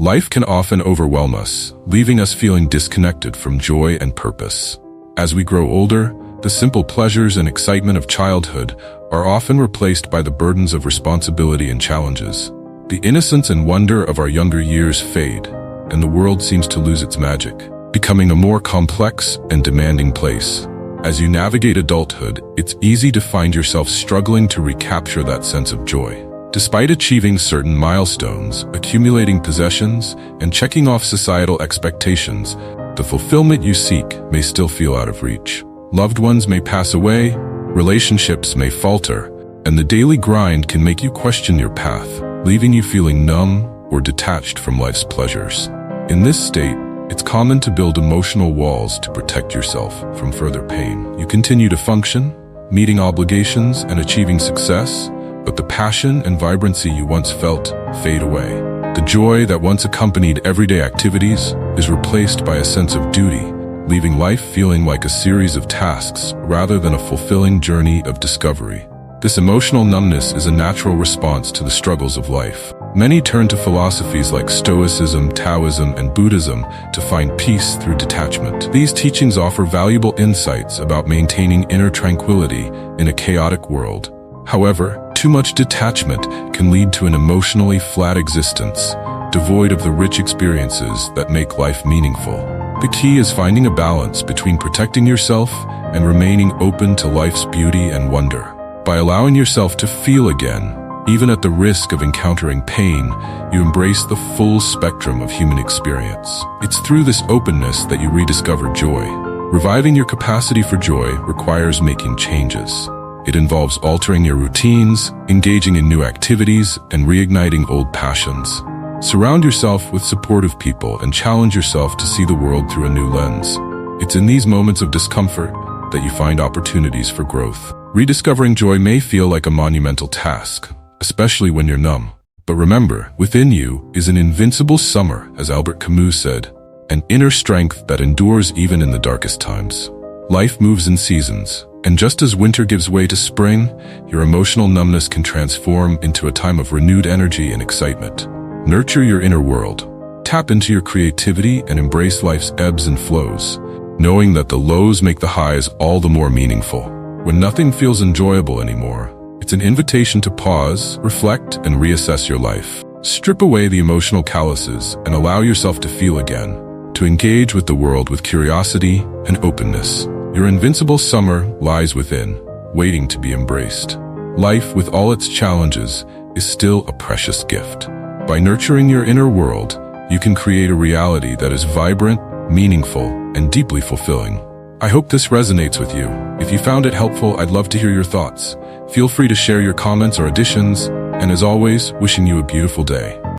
Life can often overwhelm us, leaving us feeling disconnected from joy and purpose. As we grow older, the simple pleasures and excitement of childhood are often replaced by the burdens of responsibility and challenges. The innocence and wonder of our younger years fade, and the world seems to lose its magic, becoming a more complex and demanding place. As you navigate adulthood, it's easy to find yourself struggling to recapture that sense of joy. Despite achieving certain milestones, accumulating possessions, and checking off societal expectations, the fulfillment you seek may still feel out of reach. Loved ones may pass away, relationships may falter, and the daily grind can make you question your path, leaving you feeling numb or detached from life's pleasures. In this state, it's common to build emotional walls to protect yourself from further pain. You continue to function, meeting obligations and achieving success, but the passion and vibrancy you once felt fade away. The joy that once accompanied everyday activities is replaced by a sense of duty, leaving life feeling like a series of tasks rather than a fulfilling journey of discovery. This emotional numbness is a natural response to the struggles of life. Many turn to philosophies like Stoicism, Taoism, and Buddhism to find peace through detachment. These teachings offer valuable insights about maintaining inner tranquility in a chaotic world. However, too much detachment can lead to an emotionally flat existence, devoid of the rich experiences that make life meaningful. The key is finding a balance between protecting yourself and remaining open to life's beauty and wonder. By allowing yourself to feel again, even at the risk of encountering pain, you embrace the full spectrum of human experience. It's through this openness that you rediscover joy. Reviving your capacity for joy requires making changes. It involves altering your routines, engaging in new activities, and reigniting old passions. Surround yourself with supportive people and challenge yourself to see the world through a new lens. It's in these moments of discomfort that you find opportunities for growth. Rediscovering joy may feel like a monumental task, especially when you're numb. But remember, within you is an invincible summer, as Albert Camus said, an inner strength that endures even in the darkest times. Life moves in seasons, and just as winter gives way to spring, your emotional numbness can transform into a time of renewed energy and excitement. Nurture your inner world. Tap into your creativity and embrace life's ebbs and flows, knowing that the lows make the highs all the more meaningful. When nothing feels enjoyable anymore, it's an invitation to pause, reflect, and reassess your life. Strip away the emotional calluses and allow yourself to feel again, to engage with the world with curiosity and openness. Your invincible summer lies within, waiting to be embraced. Life, with all its challenges, is still a precious gift. By nurturing your inner world, you can create a reality that is vibrant, meaningful, and deeply fulfilling. I hope this resonates with you. If you found it helpful, I'd love to hear your thoughts. Feel free to share your comments or additions, and as always, wishing you a beautiful day.